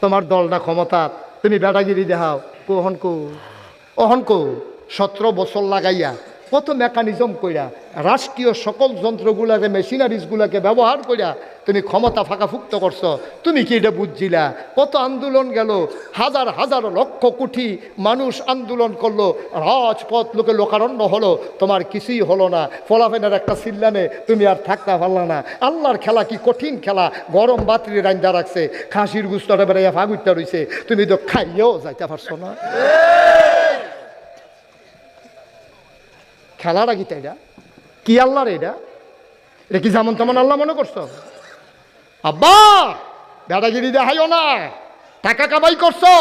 তোমার দলটা ক্ষমতা, তুমি বেটাগিরি দেখাও, অহন কো 17 বছর লাগাইয়া কত মেকানিজম কইরা রাষ্ট্রীয় সকল যন্ত্রগুলাকে মেশিনারিজগুলাকে ব্যবহার কইরা তুমি ক্ষমতা ফাঁকাফুক্ত করছো। তুমি কি এটা বুঝছিলা? কত আন্দোলন গেল, হাজার হাজার লক্ষ কোটি মানুষ আন্দোলন করলো, রাজপথ লোকে লোকারণ্য হলো, তোমার কিছুই হলো না। ফলাফেনের একটা চিল্লানে তুমি আর থাকতে পারলা না। আল্লাহর খেলা কি কঠিন খেলা! গরম বাতরি রান্দা রাখছে, খাসির গুস্তটা বেড়াইয়া ফাগুইটা রইছে, তুমি তো খাইয়েও যাইতে পারছো না। খেলাটা কি? এটা কি আল্লাহর? এটা কি যেমন তেমন আল্লাহ মনে করছো? আব্বা বেড়াগিরি দেখাইও না। টাকা কামাই করছো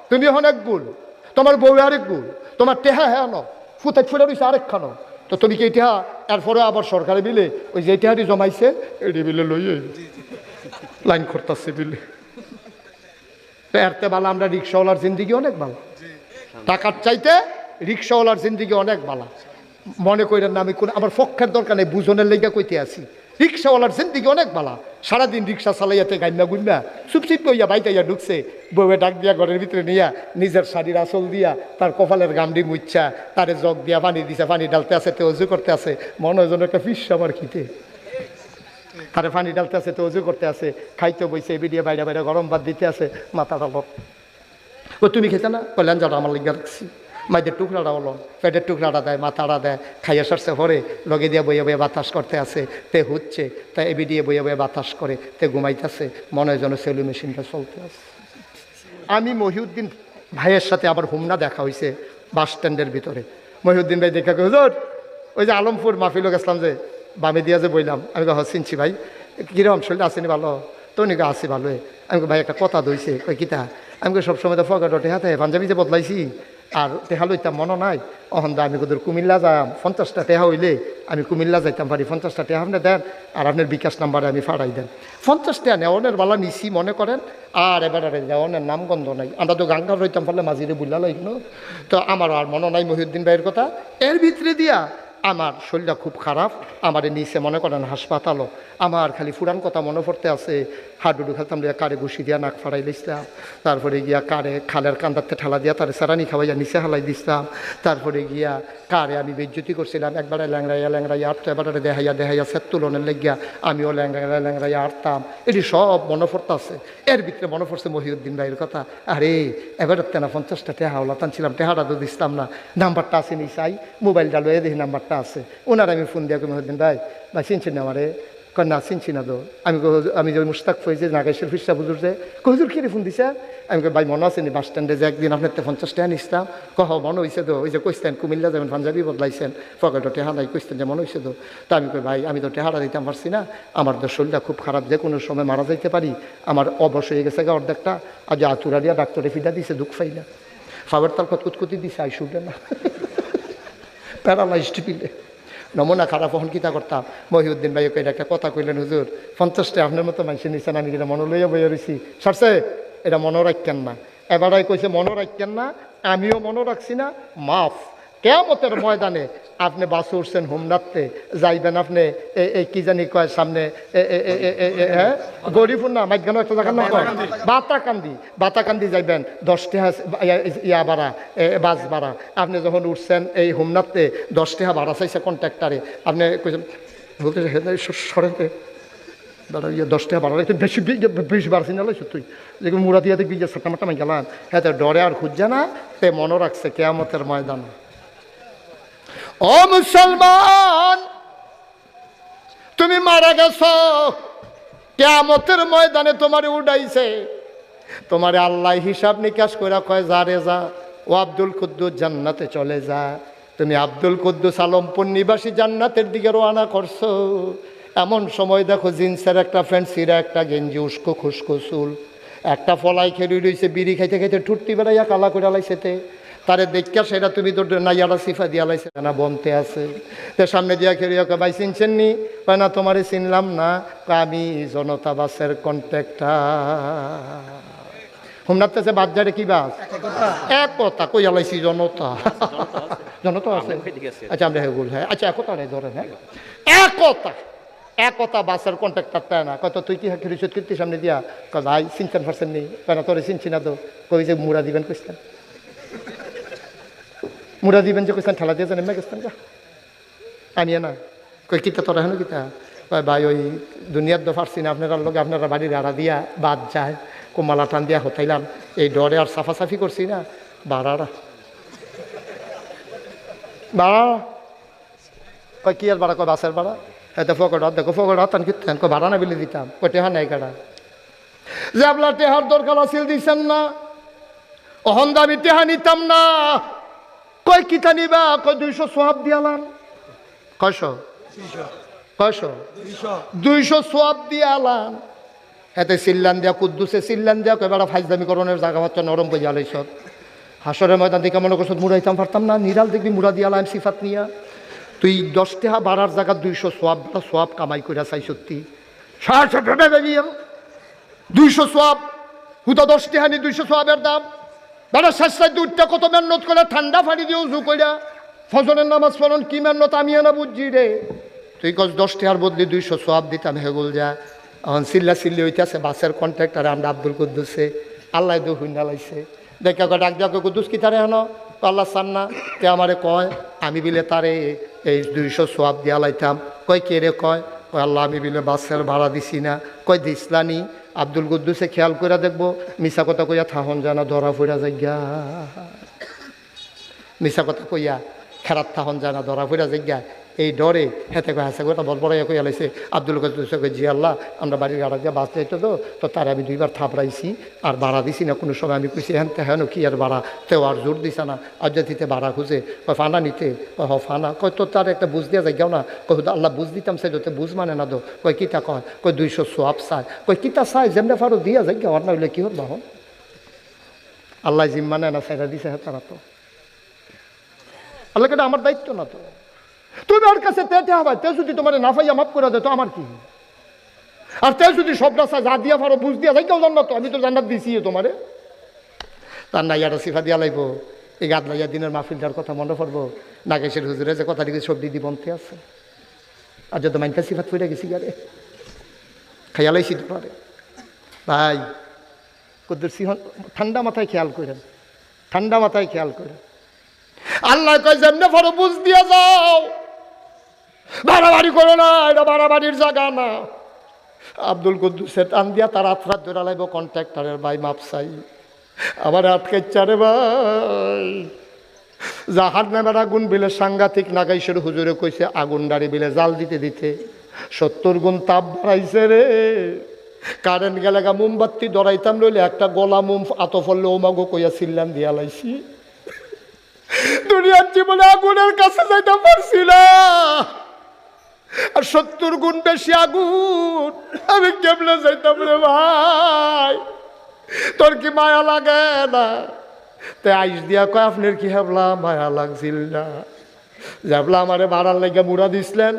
তুমি, অনেক গুল, তোমার বউ আরেক গুল, তোমার টেহা হ্যাঁ ন ফুটাই ফুটে রয়েছে আরেক খানো। তো তুমি কি টেহা এরপরে আবার সরকারি বিলে ওই যে টেহাটি জমাইছে এটি বিলে লইয়ে লাইন করতেছে বিলে। তো এরতে ভালো আমরা রিক্সাওয়ালার জিন্দিগি অনেক ভালো, টাকার চাইতে রিক্সাওয়ালার জিন্দিগি অনেক ভালো। মনে করেন না আমি কোন আমার পক্ষের দরকার নেই, বুঝনের লেগে কইতে আসি। রিক্সাওয়ালার জিন্দিগি অনেক ভালো, সারাদিন রিক্সা চালাইয়াতে গাইমা গুইমা চুপচিপ কইয়া বাইতাইয়া ঢুকছে, বউয়ে ডাক দিয়া ঘরের ভিতরে নিয়া নিজের শাড়ির আঁচল দিয়া তার কপালের গামডি মুচ্ছা তারে জগ দিয়া পানি দিছে, পানি ডালতে আছে, তে অজু করতে আছে। মনে হয় যেন একটা ফিস আমার খিতে, তারে পানি ডালতে আছে, তো অজু করতে আছে, খাইতে বইছে, বিডিয়ে বাইরে বাইরে গরম ভাত দিতে আছে, মাথা ডাল। ও তুমি খেতে না? কল্যাণ যাটা আমার লিগা রাখছি। মাইদের টুকরাটা হলো, পেটের টুকরাটা দেয়, মাথাটা দেয়, খাইয়া সারছে পরে লগে দিয়ে বইয়া বইয়া বাতাস করতে আছে, তে হচ্ছে তাই এবি দিয়ে বইয়া বইয়া বাতাস করে, তে ঘুমাইতেছে, মনে হয় যেন সেলু মেশিনটা চলতে আছে। আমি মহিউদ্দিন ভাইয়ের সাথে আবার হুমনা দেখা হয়েছে বাস স্ট্যান্ডের ভিতরে। মহিউদ্দিন ভাই দেখা হুজুর ওই যে আলমপুর মাহফিল গেছিলাম যে বামে দিয়া যে বইলাম, আমি চিনছি ভাই, কিরকম শরীরটা আসেনি ভালো? তো উনি আসি ভালো। আমি ভাই একটা কথা দইছে, কই কিতা? আমি সবসময় তো ফগাটে হাতে পাঞ্জাবি যে বদলাইছি আর টেহা লইতাম মনে নাই। অহন্দা আমি কোথাও কুমিল্লা যাম, 50টা টেহা হইলে আমি কুমিল্লা যাইতাম পারি, 50টা টেহা আপনি দেন আর আপনার বিকাশ নাম্বারে আমি ফাড়াই দেন। 50 টাকা নেওয়ানের বালা নিছি মনে করেন, আর এবারে নেওয়ানের নামগন্ধ নাই। আমরা তো গাঙ্গার রইতাম পারলে মাঝিরে বুঝলা লাগলো। তো আমার আর মনে নাই মহিউদ্দিন ভাইয়ের কথা। এর ভিতরে দিয়া আমার শরীরটা খুব খারাপ, আমারে নিচে মনে করেন হাসপাতালও। আমার খালি ফুরান কথা মনে পড়তে আছে, হাডুডু খেলতাম দিয়া কারে ঘুষি দিয়া নাক ফাড়াই দিছিলাম, তারপরে গিয়া কারে খালের কান্দাতে ঠেলা দিয়া তারে সারানি খাওয়াইয়া নিচে হালাই দিছিলাম, তারপরে গিয়া কারে আমি বেজ্জতি করছিলাম, একবারে ল্যাংড়াইয়া আটতো, এবারে দেহাইয়া সেট তুলনের লেগিয়া আমিও ল্যাংড়াইয়া আটতাম। এটি সব মনে পড়তে আছে। এর ভিতরে মনে পড়ছে মহিউদ্দিন ভাইয়ের কথা। আরে এবার তেনা 50টা টেহা হলা টানছিলাম, টেহাটা তো দিছিলাম না, নাম্বারটা আছে নি চাই, মোবাইলটা লয়ে দেখি নাম্বারটা আছে। ওনার আমি ফোন দিয়া মহিউদ্দিন ভাই চিনছেন না আমারে? না চিনছি না তো। আমি যে মুস্তাক ফয়েজে নাগেশ্বর ফিরসা হুজুর যে হুজুর কি ফোন দিছে? আমি ভাই মনে আছে নি বাস স্ট্যান্ডে যে একদিন আপনার 50 টাকা নিছিলাম? মনে হয়েছে তো, ওই যে কইতেন কুমিল্লা যাবেন পাঞ্জাবি বদলাইছেন, পকেটও টেহা নাই, কইতেন যে মনে হয়েছে তো। তা আমি ভাই আমি তো টেহাটা দিতাম পারছি না, আমার তো শরীরটা খুব খারাপ, যে কোনো সময় মারা যাইতে পারি, আমার অবশ্য হয়ে গেছে অর্ধেকটা। আর যে আতুরা দিয়া ডাক্তারে ফিডা দিছে, দুঃখ পাইলা, ফাবার তার কতকুতকুতি দিছে, আই শুনলে না প্যারালাইজড পিলে নমুনা খারাপ। হন কিতা করতাম, মহিউদ্দিন ভাই ওকে একটা কথা কইলেন, হুজুর 50টা আপনার মতো মানুষের নিচ্ছেন, আমি যেটা মনে লইয়া বইয়া রয়েছি, সারছে এটা মনে রাখেন না। এবারাই কইছে মনে রাখেন না, আমিও মনে রাখছি না, মাফ। কিয়ামতের ময়দানে আপনি বাস উঠছেন হোমনাথে যাইবেন, আপনি এই কি জানি কয় সামনে হ্যাঁ গরিবপুর না মাইগানো একটা জায়গার নাম কয় বাতাকান্দি যাইবেন, 10 টাকা ইয়া ভাড়া, বাস ভাড়া। আপনি যখন উঠছেন এই হোমনাথে 10 টাকা ভাড়া চাইছে কন্ট্রাক্টারে, আপনি কইছেন বলতে সরেতে দাদা 10 টাকা ভাড়া একটু বেশি বাড়ছি না লইছ তুই, যেগুলো মুড়া দিয়া দেখবি যে সাটা মাটা মাই গেলাম, হ্যাঁ তো ডরে আর খুঁজছে না, তে মনে রাখছে কিয়ামতের ময়দান। ও মুসলমান, তুমি মারা গেছ, কিয়ামতের ময়দানে তোমারে উঠাইছে, তোমারে আল্লাহ হিসাব নিকাশ করে কয় যা রে যা, ও আব্দুল কুদ্দুস জান্নাতে চলে যা। তুমি আব্দুল কুদ্দুস আলমপুর নিবাসী জান্নাতের দিকে রওনা করছো। এমন সময় দেখো জিন্সের একটা প্যান্ট, সিরা একটা গেঞ্জি, উস্কো খুস্কো চুল, একটা ফলাই খেলি রয়েছে, বিড়ি খাইতে খাইতে ঠুট্টি বেড়াইয়া কালা করে লাইছেতে, তারে দেখা সেটা তুমি তো নাইয়ারা সিফা দিয়া লাইছে না বনতে আছে। তো সামনে দিয়া খেলিয়া ভাই চিনছেন নি? কয় না তোমারে চিনলাম না, আমি জনতা বাসের কন্ট্রাক্টর। হোমনাথ আছে বাদ যারে কি বাস এক কথা কই আলাইছি জনতা জনতা আছে। আচ্ছা আমরা ভুল, হ্যাঁ আচ্ছা এক কথা নেই ধরেন, হ্যাঁ এক কথা একতা বাসের কন্ট্রাক্টর পায় না, কত তুই কি রিসোর্ট কীর্তির সামনে দিয়া কয় ভাই চিনছেন পারছেন নেই, কেন তোরে চিনছি না তো, কই যে মুড়া দিবেন কইছেন, মুড়া দিবেন যে কইছেন ঠেলা দিয়ে নেমে গেছেন গা আমি না কই কিতা তোরা হেন কিতা, কয় ভাই ওই দুনিয়ার তো পারছি না, আপনারা লোক আপনারা বাড়ির আড়া দিয়া বাদ যায় কোমালা টান দিয়া হতাইলাম, এই ডরে আর সাফাসাফি করছি না বাড়ারা বাড়া, কয় কি আর বাড়া, কয় বাসের বাড়া, এত ফকট দেখো ফকট হাত কিতেন, কয় ভাড়া না বিলে দিতাম, কয় টেহা নাই কাটা, যে আপনার টেহার দরকার আছিল দিচ্ছেন না, অহন দাবি টেহা নিতাম না, কয় কিতা নিবা, কয় 200 সোয়াব দিয়ালাম, কয়শো 200 সোয়াব দিয়ালাম, এতে সিল্লান দিয়া কুদ্দুসে সিল্লান দিয়া কয় বেড়া ফাইজদামি করণের জায়গা হচ্ছে নরম বই জ্বালাইছ, হাসরের ময়দান দিকে মনে করছো মুড়াইতাম পারতাম না, নিরাল দেখবি মুড়া দিয়ালাম সিফাত নিয়া, তুই 10 টাকা বাড়ার জায়গা 200 সোয়াব কামাই করে চাই সত্যি 200 সোয়াব হুতা 10 টাকা নি 200 সোয়াবের দাম, বেড়া শেষ রাত উঠতে কত মেহনত করে ঠান্ডা পানি দিয়ে উজু কইরা ফজরের নামাজ পড়ন কি মেহনত আমি না বুঝছি রে, তুই কস 10 টাকার বদলে 200 সোয়াব দিতাম হেগুল যা, এখন চিল্লা চিল্লি হইতেছে বাসের কন্ট্রাক্টর আমরা আব্দুল কুদ্দুসে আল্লাহ দু হুইনা লাইছে, দেখা ডাক দিয়া কুদ্দুস কি তারে হেন আল্লাহ চান না, তে আমারে কয় আমি বিলে তারে এই 200 সোয়াব দিয়া লাইতাম, কয় কে রে, কয় আল্লাহ আমি বিলে বাসের ভাড়া দিছি না, কয় দিসলানি, আব্দুল কুদ্দুসে খেয়াল করে দেখবো মিশা কথা কইয়া থাহন জানা ধরা ফিরা যাইগা, মিশা কথা কইয়া খেরাত থাহন জানা ধরা ফিরা যাইগা, এই ডরে হেতে কয় হাসে গোটা বড় কইয়া লাইছে, আব্দুল কুদ্দুসে কই জি আল্লাহ আমরা বাড়ির গাড়া দিয়ে বাস যাইতো তো তার আমি 2বার থাপড়াইছি আর ভাড়া দিছি না, কোনো সময় আমি কইছি হ্যাঁ হেন কি আর ভাড়া, তেও আর জোর দিছে না, অযোধিতে ভাড়া খুঁজে, কয় ফানা নিতে, কয় হ ফানা, কয় তো তার একটা বুঝ দিয়া যাই না, কয় আল্লাহ বুঝ দিতাম সে যাতে বুঝ মানে না দো, কয় কিতা, কয় 200 সোয়াব চায়, কয় কিতা চাই যেমনি ফারো দিয়া যাই আর না হইলে কি হল বাহন, আল্লাহ জিম মানে না সাইডা দিছে হ্যাঁ তারা তো, আল্লাহ কেটে আমার দায়িত্ব না তো, তুমি ওর কাছে তেতে হবে, তে যদি তোমার না পাইয়া মাফ করে দেয় তো আমার কি, আর তে যদি সব রাস্তা যা দিয়া পারো বুঝ দিয়া যাই কেউ জান্নাত, আমি তো জান্নাত দিছি তোমারে, তার নাইয়াটা সিফা দিয়া লাইব, এই গাদ লাইয়া দিনের মাহফিলটার কথা মনে পড়বো, নাগেশের হুজুরে যে কথা দিকে সব দিদি বন্ধে আছে, আর যত মাইনটা সিফাত পড়ে গেছি গারে খাইয়া লাইছি তোমারে ভাই, কুদ্দুস ঠান্ডা মাথায় খেয়াল করেন, ঠান্ডা মাথায় খেয়াল করেন, আল্লাহ কয় যেমনে পরো বুঝ দিয়া যাও, বাড়াবাড়ি করো না, এটা বাড়াবাড়ির জায়গা না, আব্দুল কুদ্দুসের টান দিয়া তার আত্রাত ধরা লাইব কন্ট্রাক্টরের ভাই মাপ চাই, আমার আটকাইচ্ছা রে ভাই, জাহার নামের আগুন বিলে সাংঘাতিক, নাগাইশের হুজুরে কইছে আগুন ডাড়ি বিলে জাল দিতে দিতে 70 গুণ তাপ বাড়াইছে রে, কারেন্ট গেলে গা মোমবাতি ধরাইতাম রইলে একটা গলা মোম আতফলে ওমাগো কইয়া সিল্লান দিয়া লাইছি, দুনিয়ার জীবনে আগুনের কাছে যাইতে পারছি না, আর 70 গুণ বেশি আগুন আমি কেমনে যাইতাম রে ভাই, তোর কি মায়া লাগে না, তে আইস দিয়া কয় আপনার কি হেবলা মায়া লাগছিল না, যাবলা আমারে বাড়ার লেগে মুড়া দিছিলেন,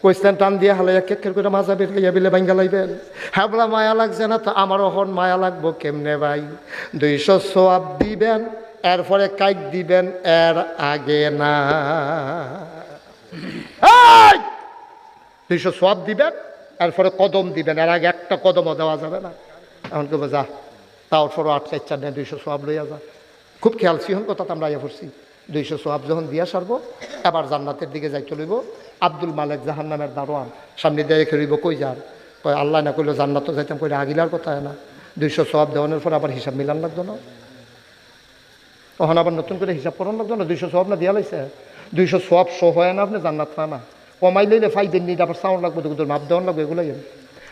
কইসলেন টান দিয়ে হালাইয়া কেকের করে মাজা বের খাইয়া বিলে ভাঙ্গা লাইবেন, হেবলা মায়া লাগছে না তো আমার অহন মায়া লাগবো কেমনে ভাই, 200 সোয়াব দিবেন এরপরে কাইক দিবেন এর আগে না, 200 সোয়াব দিবেন এরপরে কদম দিবেন, এর আগে একটা কদমও দেওয়া যাবে না, এখন কেবল যা তাও সরো 8 নেই 200 সোয়াব লইয়া যা, খুব খেয়াল সিহন কথা আমরা ইয়ে করছি, 200 সোয়াব যখন দিয়া সারবো এবার জান্নাতের দিকে যাই চলিব, আব্দুল মালিক জাহান্নামের দারোয়ান সামনে দিয়ে রেখে রইব, কই যার, কয় আল্লাহ না কইলো জান্নাত যাইতাম, কইলে আগিলার কথা না, 200 সোয়াব দেওয়ানোর পর আবার হিসাব মিলান লাগতো না, ওখানে আবার নতুন করে হিসাব করান লাগতো না, 200 সোয়াব না দিয়া লাইছে, 200 সোয়াব শো হয় না আপনি জান্নাত না, কমাই লইলে ফাইবেন নি, আবার সাউন্ড লাগবে তো মাপ দেওয়ান লাগবে, এগুলোই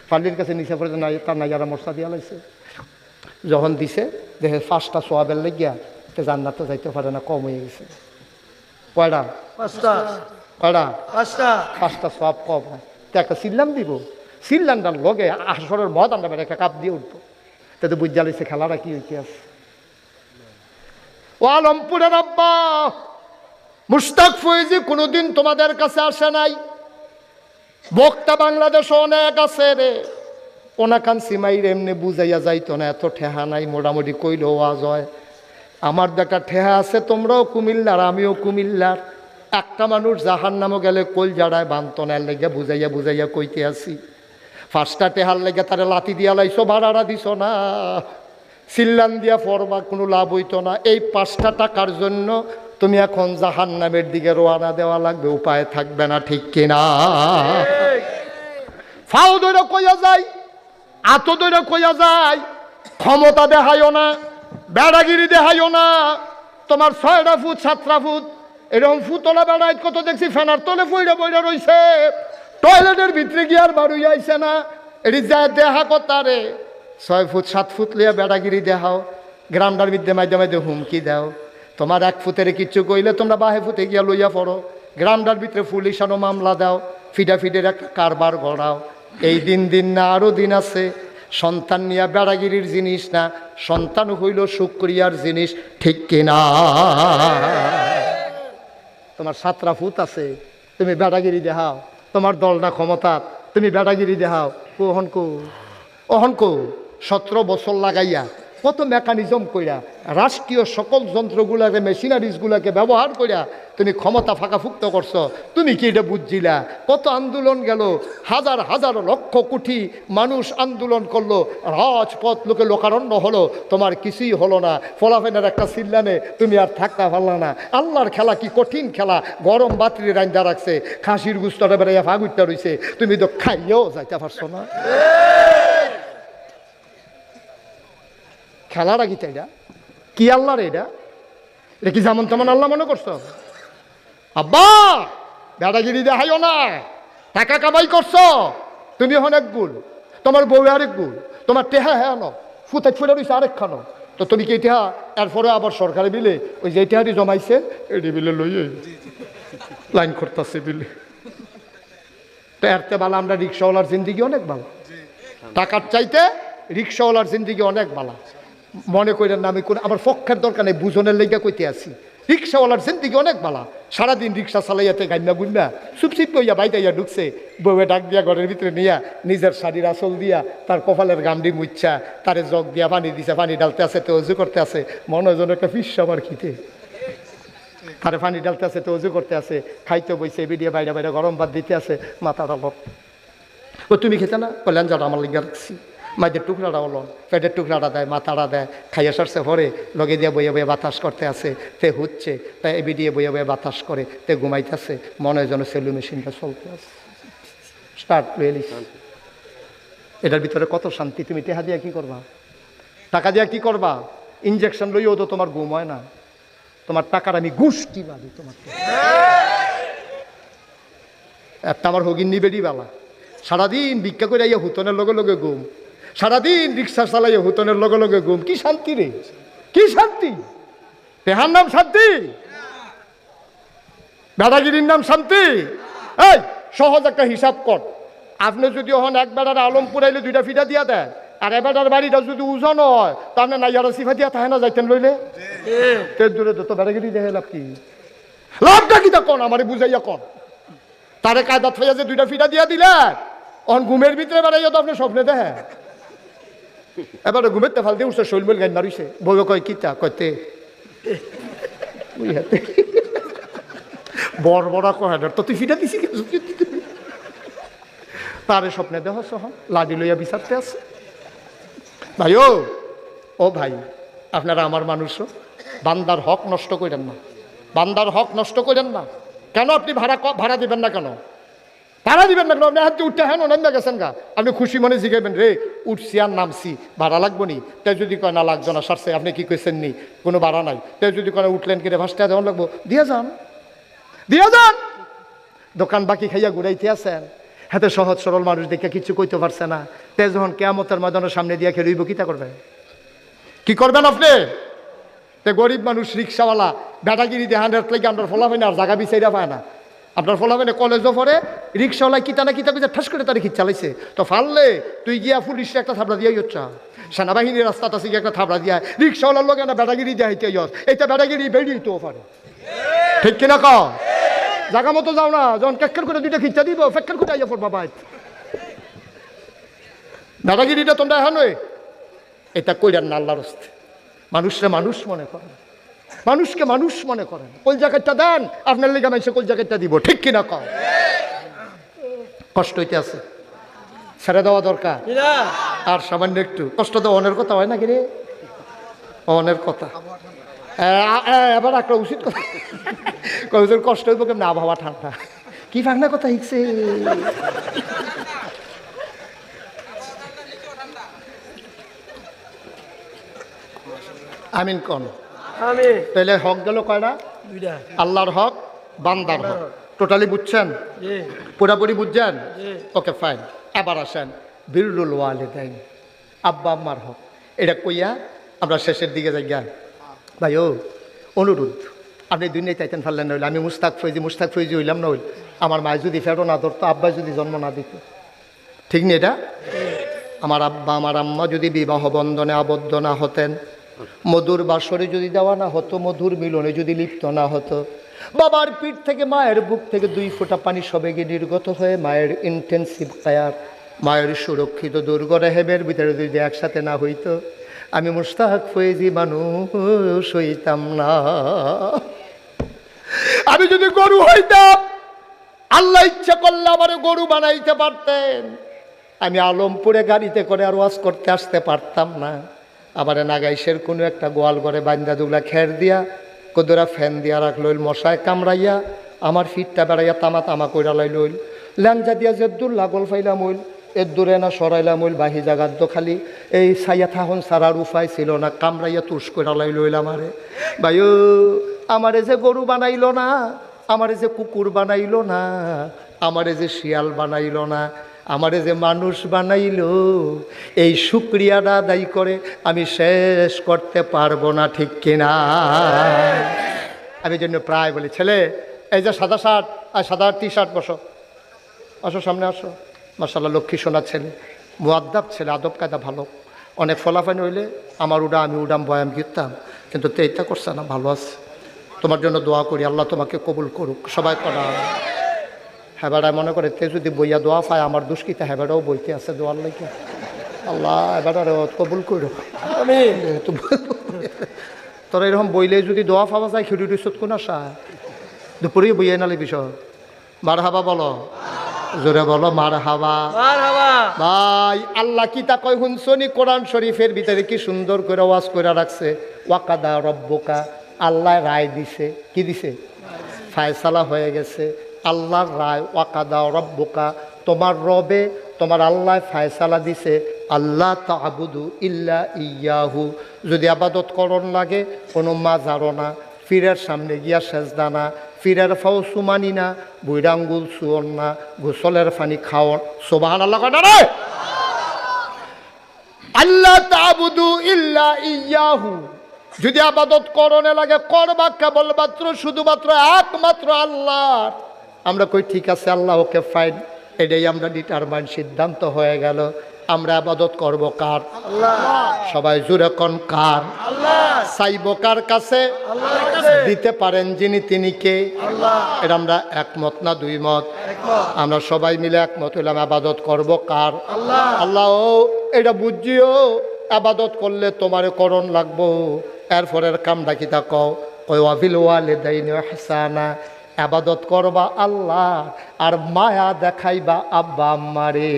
ফালির কাছে নিচে পড়ে নাই তার নাই যারা মশলা দিয়া লাইছে, যখন দিছে দেখে 5টা সোয়াবের লেগিয়া তে জান্নাতে যাইতে পারে না, কম হয়ে গেছে, কয়টা 5টা সোয়াব কম হয়, তো একটা সিল্লাম দিব, সিল্লামটার লগে আসরের মদ আমরা একটা কাপ দিয়ে উঠবো, তাতে বুঝ জ্বালিয়েছে খেলাটা কি হইতে আছে, ও আলমপুরের আব্বা মুশতাক ফয়েজি কোনোদিন তোমাদের কাছে আসে নাই, বক্তা বাংলাদেশ অনেক আছে রে, কোনাখান সিমাইর এমনি বুঝাইয়া যাইতো না, এত ঠেহা নাই, মোটামুটি কইলেও আওয়াজ হয়, আমার দেখা ঠেহা আছে, তোমরাও কুমিল্লার আমিও কুমিল্লার, একটা মানুষ জাহান্নামে গেলে কল জাড়ায় বান্তনার লেগে বুঝাইয়া বুঝাইয়া কইতে আসি, ফার্স্টটা টেহার লেগে তারে লাতি দিয়া লাইছো, ভাড়াটা দিছ না, সিল্লান দিয়া ফরবা, কোনো লাভ হইতো না। এই 5টা টাকার জন্য তুমি এখন জাহান্নামের দিকে রওনা দেওয়া লাগবে, উপায় থাকবে না, ঠিক কিনা? ফাও দইরা কইয়া যায়, আতো দইরা কইয়া যায়, ক্ষমতা দেখাইও না, বেড়াগিরি দেখাইও না। তোমার 6টা ফুট 7টা ফুট এরকম ফুতলা বেড়ায় কত দেখছি, ফেনার তলে বইরা বইরা রইছে, টয়লেটের ভিতরে গিয়ে আর বাড়ুই আইছে না। এটি যায় দেখা কথারে 6 ফুট 7 ফুট লিয়া বেড়াগিরি দেখাও, গ্রামটার মধ্যে মাঝে মাঝে হুমকি দাও। তোমার 1 ফুটের কিচ্ছু কইলে তোমরা 12 ফুটে গিয়া লইয়া পড়ো, গ্রামটার ভিতরে পুলিশানো মামলা দাও, ফিডাফিডের একটা কারবার গড়াও। এই দিন দিন না আরো দিন আছে। সন্তান নিয়ে বেড়াগিরির জিনিস না, সন্তান হইল শুকরিয়ার জিনিস, ঠিক কিনা? তোমার 7টা ফুট আছে, তুমি বেড়াগিরি দেখাও, তোমার দল না ক্ষমতা, তুমি বেড়াগিরি দেখাও। ওহন কো 17 বছর লাগাইয়া কত মেকানিজম কইরা রাষ্ট্রীয় সকল যন্ত্রগুলাকে মেশিনারিজগুলাকে ব্যবহার কইরা তুমি ক্ষমতা ফাঁকাফুক্ত করছো। তুমি কি এটা বুঝছিলা? কত আন্দোলন গেল, হাজার হাজার লক্ষ কোটি মানুষ আন্দোলন করলো, রাজপথ লোকে লোকারণ্য হলো, তোমার কিছুই হলো না। ফলাফেনের একটা সিল্লানে তুমি আর থাকতে পারলা না। আল্লাহর খেলা কি কঠিন খেলা, গরম বাতরি রাইন্দা রাখছে, খাসির গুস্তটা বেড়াইয়া ফাগুইটা রইছে, তুমি তো খাইয়েও যাইতে পারছো না। খেলাটা কি এটা? কি আল্লাহর এটা? এটা কি যেমন তেমন আল্লাহ মনে করছো? আব্বা বেড়াগিরি দেখাইও না, টাকা কামাই করছো, তুমি অনেক গুল, তোমার বউ আরেক গুল, তোমার টেহা হ্যাঁ ন ফুটে ফুটে রয়েছে আরেক খানো, তো তুমি কি টেহা এরপরে আবার সরকারি বিলে ওই যে টেহাটি জমাইছে এটি বিলে লইয়ে লাইন করতেছে বিলে। তো এরতে ভালো আমরা রিক্সাওয়ালার জিন্দিগি অনেক ভালো, টাকার চাইতে রিক্সাওয়ালার জিন্দিগি অনেক ভালো। মনে করেন না আমি কোন আমার পক্ষের দরকার নেই, বুঝনের লেগে কইতে আছি, রিক্সাওয়ালার জিন্দিগি অনেক ভালো। সারাদিন রিক্সা চালাইয়াতে গাইনা গুন্না চুপচিপ কইয়া বাইতাইয়া ঢুকছে, বউয়ে ডাক দিয়া ঘরের ভিতরে নিয়া নিজের শাড়ির আসল দিয়া তার কপালের গামডি মুচ্ছা তারে জগ দিয়া পানি দিছে, পানি ডালতে আছে, তো অজু করতে আছে, মনে হয় যেন একটা ফিস আবার খিতে তারে পানি ডালতে আছে, তো অজু করতে আছে, খাইতে বইছে, বেরিয়ে বাইরে বাইরে গরম ভাত দিতে আছে, মাথাটা লট। ও তুমি খেতে না? কল্যাণ যাটা আমার লিগা রাখছি, মাঝের টুকরাটা অলন, পেটের টুকরাটা দেয়, মাথাটা দেয়, খাইয়া সারছে ভরে লগে দিয়ে বইয়া বইয়া বাতাস করতে আছে, তে হচ্ছে তাই এবি দিয়ে বইয়া বইয়া বাতাস করে, তে ঘুমাইতেছে, মনে হয় যেন সেলু মেশিনটা চলতে আছে, স্টার্ট প্লেলিস। এটার ভিতরে কত শান্তি। তুমি টেহা দিয়া কি করবা? টাকা দিয়া কি করবা? ইঞ্জেকশন লইও তো তোমার ঘুম হয় না, তোমার টাকার আমি ঘুষ কি বাদি তোমার। একটা আমার হগিন্নি বেড়ি বেলা সারাদিন ভিক্ষা করে আইয়া হুতনের লগে লগে ঘুম, সারাদিন রিক্সা চালাইয়া হুতনের লগে লগে ঘুম। কি শান্তি রে, কি শান্তি! তেহার নাম শান্তি? বেড়াগিরির নাম শান্তি? এই সহজ একটা হিসাব কর, আপনি যদি হন এক বেড়ার আলমপুর আইলে 2টা ফিটা দিয়া দেয়, আর এবার বাড়িটা যদি ওজন হয় তা আপনি নাইয়ারা সিফা দিয়া থাকে না যাইতেন লইলে তেল দূরে তো বেড়াগিরি দেখে লাভ কি? লাভটা কি তা কন আমারে বুঝাইয়া কন। তারে কায়দাত হইয়া যে 2টা ফিটা দিয়া দিলে অন ঘুমের ভিতরে বেড়াইয়া তো আপনি স্বপ্নে দেখে, এবারে ঘুমের তেফাল দিয়ে উঠছে, শৈল বল গান মারিছে, বউ কয় কিতা কয়তে বড় বড় কয় তো তুই ফিটা দিছি, তারে স্বপ্নে দেহ সহ লাডি লইয়া বিচারতে আছে। ভাই ও ভাই, আপনারা আমার মানুষও, বান্দার হক নষ্ট করেন না, বান্দার হক নষ্ট করেন না। কেন আপনি ভাড়া দিবেন না? কেন ভাড়া দিবেন না? কেন আপনি হাতে উঠতে হ্যাঁ নামে গেছেন গা, আপনি খুশি মনে জিগাইবেন রে উঠছি আর নামছি, ভাড়া লাগবো নি? তাই যদি কয় না লাগতো না সারছে, আপনি কি কইছেন নি কোনো ভাড়া নাই, তাই যদি কয় উঠলেন কিনে ভাসটা যেমন লাগবো, দিয়ে যান, দিয়ে যান। দোকান বাকি খাইয়া ঘুরাইতে আছেন, হাতে সহজ সরল মানুষ দেখে কিছু কইতে পারছে না, তাই যখন কেয়ামতের ময়দানের সামনে দিয়ে খেলইব কিতা করবেন? কি করবেন আপনি? তে গরিব মানুষ রিক্সাওয়ালা বেটাগিরি দেহান লাগে আপনার ফলাফেন আর জায়গা বিচাইরা পায় না, আপনার ফলাফেনে কলেজও পড়ে, রিক্সাওয়ালা কিতা না কিতা কইছে ঠাস করে তার খিচ চালাইছে, তো ফাললে তুই গিয়া পুলিশে একটা থাবড়া দিয়াই হচ্ছা, সেনাবাহিনীর রাস্তাটা আছে একটা থাবড়া দিয়া, রিক্সাওয়ালার লোক না বেটাগিরি দেয়া হইতে এইটা বেটাগিরি বেরিয়ে তো পারে, ঠিক কিনা ক? জায়গা মতো যাও না, যখন কেক্কের করে 2টা খিচা দিব ফেক্কের করে আইয়া পড়বা বাইত, বেটাগিরিটা তোমরা এখন এটা কইরান না আল্লাহর হস্তে। মানুষরা মানুষ মনে করে, মানুষকে মানুষ মনে করেন, কলজা কেটটা দেন, আপনার লেগে মানুষে কলজা কেটটা দিব, ঠিক কিনা কম? কষ্ট হইতে আছে, ছেড়ে দেওয়া দরকার। আর সামান্য একটু কষ্ট দেওয়া অনের কথা হয় না কি রে? অনের কথা এবার একটা উচিত কথা কষ্ট হইব কেমন? আবহাওয়া ঠান্ডা, কি ফাঁকনা কথা শিখছে। আমিন কোন? তাহলে হক গেল কয়টা? আল্লাহর হক, বান্দার হক। টোটালি বুঝছেন? পুরাপুরি বুঝছেন? Okay fine. এবার আসেন বিরুল ওয়ালিদাইন, আব্বা আম্মার হক। এটা কইয়া আমরা শেষের দিকে যাই। ভাই ও অনুরোধ, আপনি দুনিয়ায় চাইতেন ফেললেন না হইলে আমি মুস্তাক ফৈজি হইলাম না হইল, আমার মায় যদি ফেরো না ধরতো, আব্বাই যদি জন্ম না দিত, ঠিক নেই এটা? আমার আব্বা আমার আম্মা যদি বিবাহ বন্ধনে আবদ্ধ না হতেন, মধুর বাসরে যদি দেওয়া না হতো, মধুর মিলনে যদি লিপ্ত না হতো, বাবার পিঠ থেকে মায়ের বুক থেকে 2 ফোঁটা পানি সবেগে নির্গত হয়ে মায়ের ইন্টেন্সিভ কেয়ার, মায়ের সুরক্ষিত দুর্গ রেহেবের ভিতরে যদি একসাথে না হইতো, আমি মুস্তাক ফৈজি মানুষ হইতাম না। আমি যদি গরু হইতাম, আল্লাহ ইচ্ছা করলে আমার গরু বানাইতে পারতেন, আমি আলমপুরে গাড়িতে করে আর ওয়াজ করতে আসতে পারতাম না। আবার নাগাইশের কোনো একটা গোয়াল ঘরে বান্দা দুগলা খের দিয়া কদরা ফ্যান দিয়া রাখলইল, মশায় কামড়াইয়া আমার ফিটটা বেড়াইয়া তামা তামা কইরা লাইলইল, ল্যাংজা দিয়া যেদূর লাগল ফাইলাম হইল, এর দূরে না সরাইলাম হইল, বাহি জাগাত তো খালি এই সাইয়া থাহন সারার উপায় ছিল না, কামড়াইয়া তুষ কইরা লাইলইল আমারে। ভাইও আমারে যে গরু বানাইল না, আমারে যে কুকুর বানাইল না, আমারে যে শিয়াল বানাইল না, আমারে যে মানুষ বানাইল, এই শুকরিয়াটা আদায় করে আমি শেষ করতে পারবো না, ঠিক কিনা? আমি জন্য প্রায় বলি, ছেলে এই যে সাদা শার্ট আর সাদা টি-শার্ট, বসো আসো, সামনে আসো। মাশাআল্লাহ লক্ষ্মী সোনার ছেলে, মুআদ্দাব ছেলে, আদব কায়দা ভালো। অনেক ফলাফানি হইলে আমার আমি উড়াম বয়াম গিরতাম, কিন্তু এইটা করছে না, ভালো আছে। তোমার জন্য দোয়া করি, আল্লাহ তোমাকে কবুল করুক। সবাই করা হেবাড়ায় মনে করে তে যদি বইয়া দোয়া পায়, আমার দুষ্কিতা হেবাড়াও বইতে আছে দোয়ার লাগে। আল্লাহ এবার কবুল করো। আমি তোরা এরকম বইলে যদি দোয়া পাওয়া যায়, খিড়ি সুত কোন আসা দুপুরেই বইয়া নালে বিষয়। মার হাবা বলো, জোরে বলো মার হাবা। ভাই আল্লাহ কি তা কয় শুনছনি? কোরআন শরীফের ভিতরে কি সুন্দর করে ওয়াজ করে রাখছে, ওয়াকাদা রব্বুকা, আল্লাহ রায় দিছে। কি দিছে? ফায়সালা হয়ে গেছে, আল্লাহর রায়। ওয়াকাদা রব্বুকা, তোমার রবে, তোমার আল্লাহ ফায়সালা দিছে, আল্লাহ তা'বুদু ইল্লা ইয়াহু, যদি আবাদত করণ লাগে কোনো মাজারও না, ফিরের সামনে গিয়া সেজদা না, ফিরের ফাও সুমানি না, বুইরাঙ্গুল সুয়ন না, গোসলের পানি খাওয়ন। সুবহানাল্লাহ কয় না রে? আল্লাহ তা'বুদু ইল্লা ইয়াহু, যদি আবাদত করণে লাগে করবা কেবলমাত্র শুধুমাত্র একমাত্র আল্লাহর। আমরা কই ঠিক আছে আল্লাহ, ওকে ফাইন, এটাই আমরা ডিটারমাইন, সিদ্ধান্ত হয়ে গেল। আমরা আবাদত করব কার? আল্লাহ। সবাই জুড়ে কোন কার? আল্লাহ। চাইব কার কাছে? আল্লাহর কাছে। দিতে পারেন যিনি, তিনি কে? আল্লাহ। এটা আমরা একমত না দুই মত? একমত। আমরা সবাই মিলে একমত হইলাম, আবাদত করব কার? আল্লাহ। আল্লাহ ও এটা বুঝিও, আবাদত করলে তোমারে করণ লাগবো। এরপরের কামটা কি তা কও? কই ওয়াবিল ওয়ালিদাইনি ইহসানা, আবাদত করবা আল্লাহ আর মায়া দেখাইবা আব্বা আম্মারে।